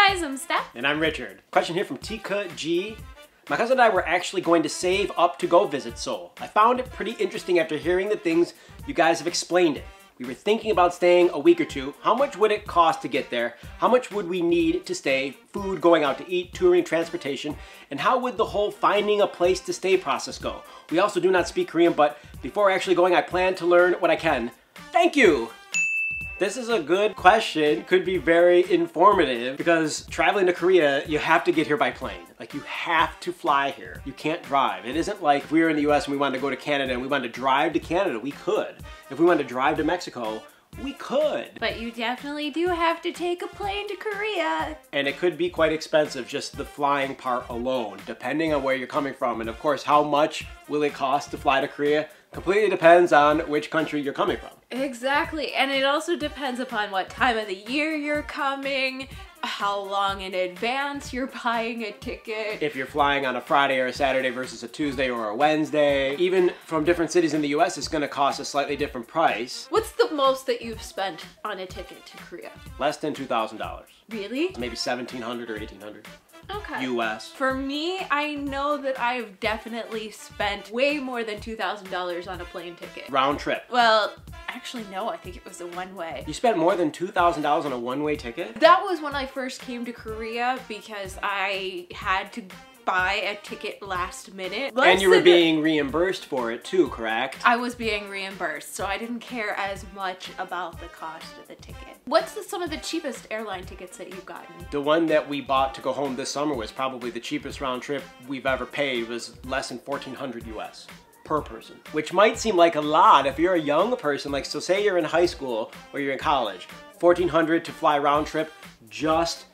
guys, I'm Steph. And I'm Richard. Question here from Tika G. My cousin and I were actually going to save up to go visit Seoul. I found it pretty interesting after hearing the things you guys have explained it. We were thinking about staying a week or two. How much would it cost to get there? How much would we need to stay? Food, going out to eat, touring, transportation, and how would the whole finding a place to stay process go? We also do not speak Korean, but before actually going, I plan to learn what I can. Thank you! This is a good question, could be very informative because traveling to Korea, you have to get here by plane. Like you have to fly here. You can't drive. It isn't like if we were in the US and we wanted to go to Canada and we wanted to drive to Canada, we could. If we wanted to drive to Mexico, we could. But you definitely do have to take a plane to Korea. And it could be quite expensive, just the flying part alone, depending on where you're coming from. And of course, how much will it cost to fly to Korea? Completely depends on which country you're coming from. Exactly, and it also depends upon what time of the year you're coming, how long in advance you're buying a ticket. If you're flying on a Friday or a Saturday versus a Tuesday or a Wednesday. Even from different cities in the US, it's gonna cost a slightly different price. What's the most that you've spent on a ticket to Korea? Less than $2,000. Really? Maybe $1,700 or $1,800. Okay. US. For me, I know that I've definitely spent way more than $2,000 on a plane ticket. Round trip. Well, actually no, I think it was a one-way. You spent more than $2,000 on a one-way ticket? That was when I first came to Korea because I had to buy a ticket last minute. And you were being reimbursed for it too, correct? I was being reimbursed, so I didn't care as much about the cost of the ticket. What's some of the cheapest airline tickets that you've gotten? The one that we bought to go home this summer was probably the cheapest round trip we've ever paid. It was less than $1,400 US per person, which might seem like a lot if you're a young person. Like, so say you're in high school or you're in college, $1,400 to fly round trip, just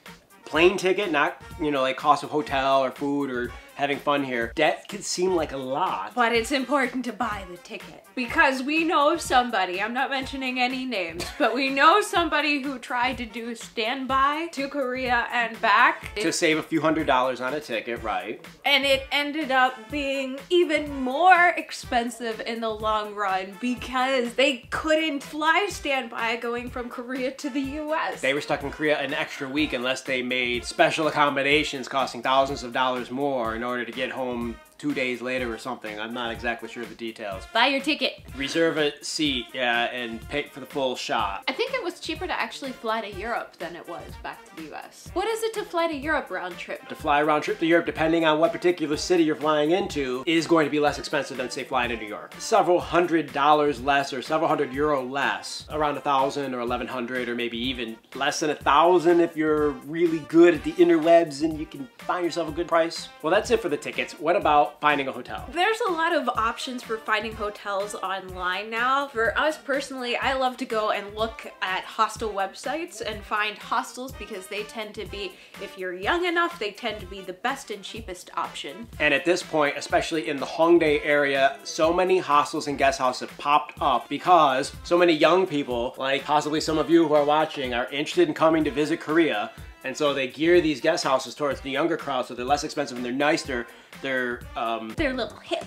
plane ticket, not, you know, like cost of hotel or food or having fun here. That could seem like a lot. But it's important to buy the ticket because we know somebody, I'm not mentioning any names, but we know somebody who tried to do standby to Korea and back. To save a few $100s on a ticket, right? And it ended up being even more expensive in the long run because they couldn't fly standby going from Korea to the US. They were stuck in Korea an extra week unless they made special accommodations costing thousands of dollars more in order to get home 2 days later or something. I'm not exactly sure of the details. Buy your ticket. Reserve a seat, yeah, and pay for the full shot. I think it was cheaper to actually fly to Europe than it was back to the US. What is it to fly to Europe round trip? To fly round trip to Europe, depending on what particular city you're flying into, is going to be less expensive than, say, flying to New York. Several $100s less or several €100 less. Around 1,000 or 1,100 or maybe even less than 1,000 if you're really good at the interwebs and you can find yourself a good price. Well, that's it for the tickets. What about finding a hotel? There's a lot of options for finding hotels online now. For us personally, I love to go and look at hostel websites and find hostels because they tend to be, if you're young enough, they tend to be the best and cheapest option. And at this point, especially in the Hongdae area, so many hostels and guest houses have popped up because so many young people, like possibly some of you who are watching, are interested in coming to visit Korea. And so they gear these guest houses towards the younger crowd, so they're less expensive and they're nicer. They're a little hip.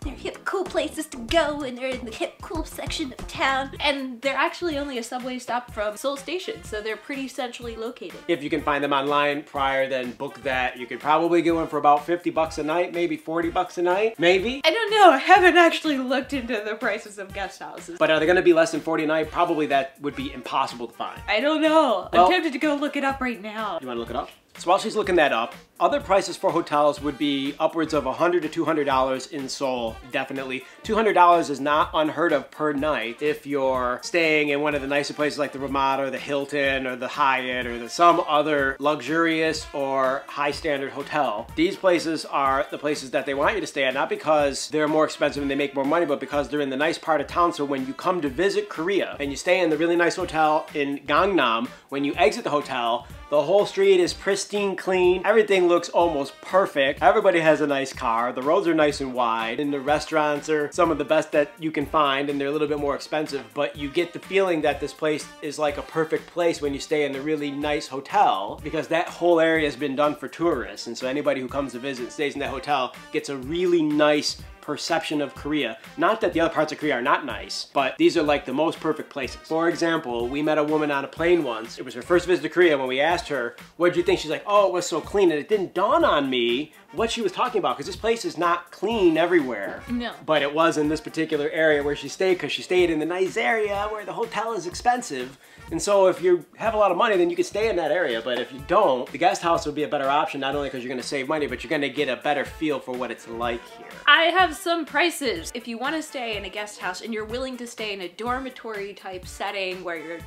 They're hip, cool places to go, and they're in the hip, cool section of town. And they're actually only a subway stop from Seoul Station, so they're pretty centrally located. If you can find them online prior, then book that. You could probably get one for about 50 bucks a night, maybe 40 bucks a night, maybe. I don't know, I haven't actually looked into the prices of guest houses. But are they gonna be less than 40 a night? Probably that would be impossible to find. I don't know. Well, I'm tempted to go look it up right now. You wanna look it up? So while she's looking that up, other prices for hotels would be upwards of $100 to $200 in Seoul, definitely. $200 is not unheard of per night if you're staying in one of the nicer places like the Ramada or the Hilton or the Hyatt or some other luxurious or high standard hotel. These places are the places that they want you to stay at, not because they're more expensive and they make more money, but because they're in the nice part of town. So when you come to visit Korea and you stay in the really nice hotel in Gangnam, when you exit the hotel, the whole street is pristine clean. Everything looks almost perfect. Everybody has a nice car. The roads are nice and wide. And the restaurants are some of the best that you can find, and they're a little bit more expensive. But you get the feeling that this place is like a perfect place when you stay in the really nice hotel, because that whole area has been done for tourists. And so anybody who comes to visit and stays in that hotel gets a really nice perception of Korea. Not that the other parts of Korea are not nice, but these are like the most perfect places. For example, we met a woman on a plane once. It was her first visit to Korea. When we asked her, what did you think? She's like, oh, it was so clean. And it didn't dawn on me what she was talking about, because this place is not clean everywhere. No. But it was in this particular area where she stayed, because she stayed in the nice area where the hotel is expensive. And so if you have a lot of money, then you can stay in that area. But if you don't, the guest house would be a better option, not only because you're going to save money, but you're going to get a better feel for what it's like here. I have some prices. If you want to stay in a guest house and you're willing to stay in a dormitory type setting where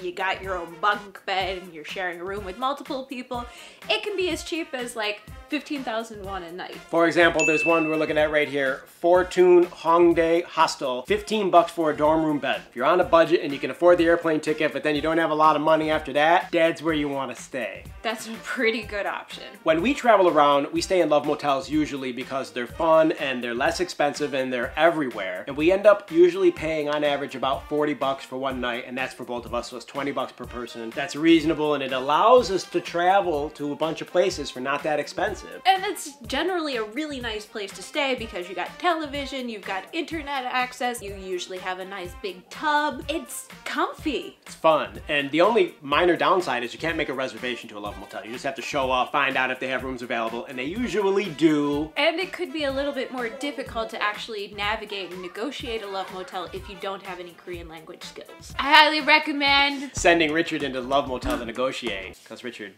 you got your own bunk bed and you're sharing a room with multiple people, it can be as cheap as like 15,000 won a night. For example, there's one we're looking at right here, Fortune Hongdae Hostel, 15 bucks for a dorm room bed. If you're on a budget and you can afford the airplane ticket, but then you don't have a lot of money after that, that's where you want to stay. That's a pretty good option. When we travel around, we stay in love motels usually because they're fun and they're less expensive and they're everywhere. And we end up usually paying on average about 40 bucks for one night, and that's for both of us, so it's 20 bucks per person. That's reasonable, and it allows us to travel to a bunch of places for not that expensive. And it's generally a really nice place to stay because you got television, you've got internet access, you usually have a nice big tub. It's comfy. It's fun. And the only minor downside is you can't make a reservation to a love motel. You just have to show up, find out if they have rooms available, and they usually do. And it could be a little bit more difficult to actually navigate and negotiate a love motel if you don't have any Korean language skills. I highly recommend sending Richard into the love motel to negotiate, because Richard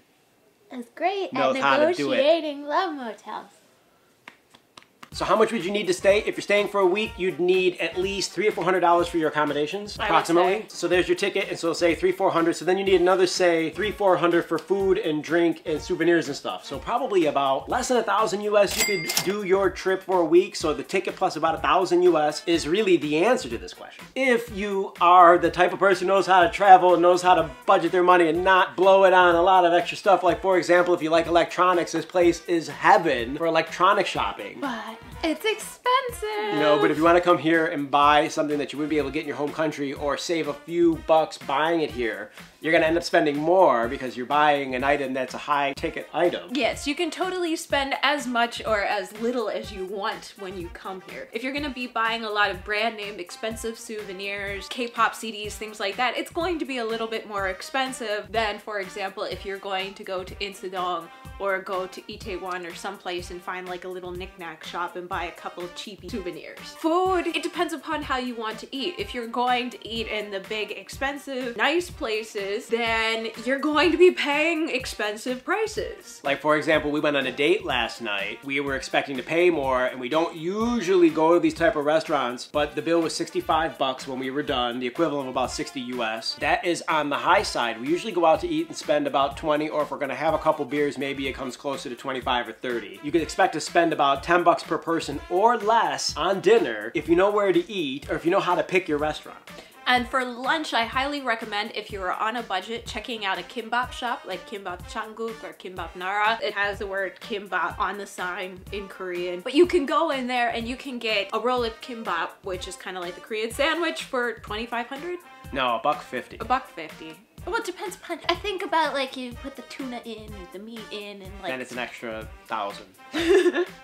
is great knows at how to do it. negotiating love motels. So how much would you need to stay? If you're staying for a week, you'd need at least $300 or $400 for your accommodations, approximately. So there's your ticket, and so say $300 or $400. So then you need another, say, $300 or $400 for food and drink and souvenirs and stuff. So probably about less than $1,000 US, you could do your trip for a week. So the ticket plus about $1,000 US is really the answer to this question. If you are the type of person who knows how to travel and knows how to budget their money and not blow it on a lot of extra stuff, like for example, if you like electronics, this place is heaven for electronic shopping. But it's expensive. No, but if you want to come here and buy something that you wouldn't be able to get in your home country or save a few bucks buying it here, you're going to end up spending more because you're buying an item that's a high ticket item. Yes, you can totally spend as much or as little as you want when you come here. If you're going to be buying a lot of brand name expensive souvenirs, K-pop CDs, things like that, it's going to be a little bit more expensive than, for example, if you're going to go to Insadong or go to Itaewon or someplace and find like a little knick-knack shop and buy a couple of cheapy souvenirs. Food, it depends upon how you want to eat. If you're going to eat in the big, expensive, nice places, then you're going to be paying expensive prices. Like for example, we went on a date last night. We were expecting to pay more, and we don't usually go to these type of restaurants, but the bill was 65 bucks when we were done, the equivalent of about 60 US. That is on the high side. We usually go out to eat and spend about 20, or if we're gonna have a couple beers, maybe it comes closer to 25 or 30. You can expect to spend about 10 bucks per person or less on dinner if you know where to eat or if you know how to pick your restaurant. And for lunch, I highly recommend, if you're on a budget, checking out a kimbap shop like Kimbap Changguk or Kimbap Nara. It has the word kimbap on the sign in Korean. But you can go in there and you can get a roll of kimbap, which is kind of like the Korean sandwich, for 2,500? No, $1.50. $1.50. Well, it depends upon, I think about like you put the tuna in, the meat in, and like... Then it's an extra 1,000.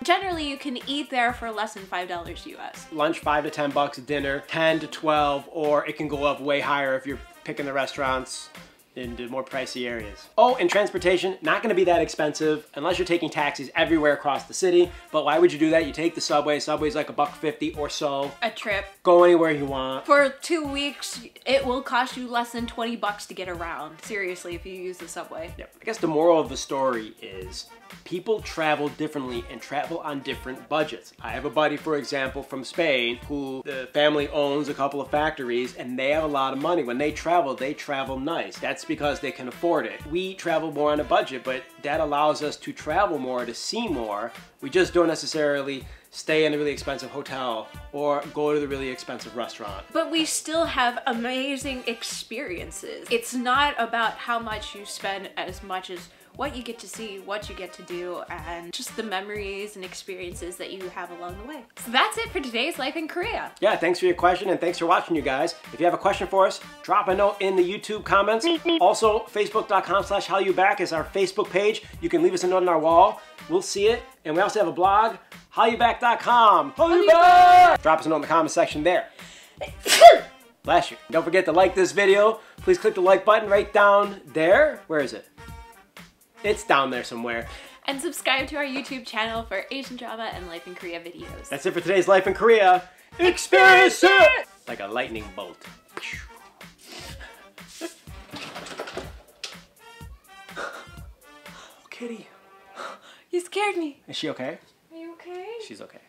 Generally, you can eat there for less than $5 US. Lunch, 5 to 10 bucks. Dinner, 10 to 12, or it can go up way higher if you're picking the restaurants into more pricey areas. Oh, and transportation, not gonna be that expensive unless you're taking taxis everywhere across the city. But why would you do that? You take the subway. Subway's like $1.50 or so. A trip. Go anywhere you want. For 2 weeks, it will cost you less than 20 bucks to get around. Seriously, if you use the subway. Yep. I guess the moral of the story is people travel differently and travel on different budgets. I have a buddy, for example, from Spain, who the family owns a couple of factories and they have a lot of money. When they travel nice. That's because they can afford it. We travel more on a budget, but that allows us to travel more, to see more. We just don't necessarily stay in a really expensive hotel or go to the really expensive restaurant. But we still have amazing experiences. It's not about how much you spend as much as what you get to see, what you get to do, and just the memories and experiences that you have along the way. So that's it for today's Life in Korea. Yeah, thanks for your question and thanks for watching, you guys. If you have a question for us, drop a note in the YouTube comments. Also, facebook.com/Hallyu Back is our Facebook page. You can leave us a note on our wall. We'll see it. And we also have a blog, HallyuBack.com. Hallyu Back! Drop us a note in the comment section there. Bless you. Don't forget to like this video. Please click the like button right down there. Where is it? It's down there somewhere. And subscribe to our YouTube channel for Asian drama and Life in Korea videos. That's it for today's Life in Korea. Experience it! Like a lightning bolt. Oh, kitty. You scared me. Is she okay? Are you okay? She's okay.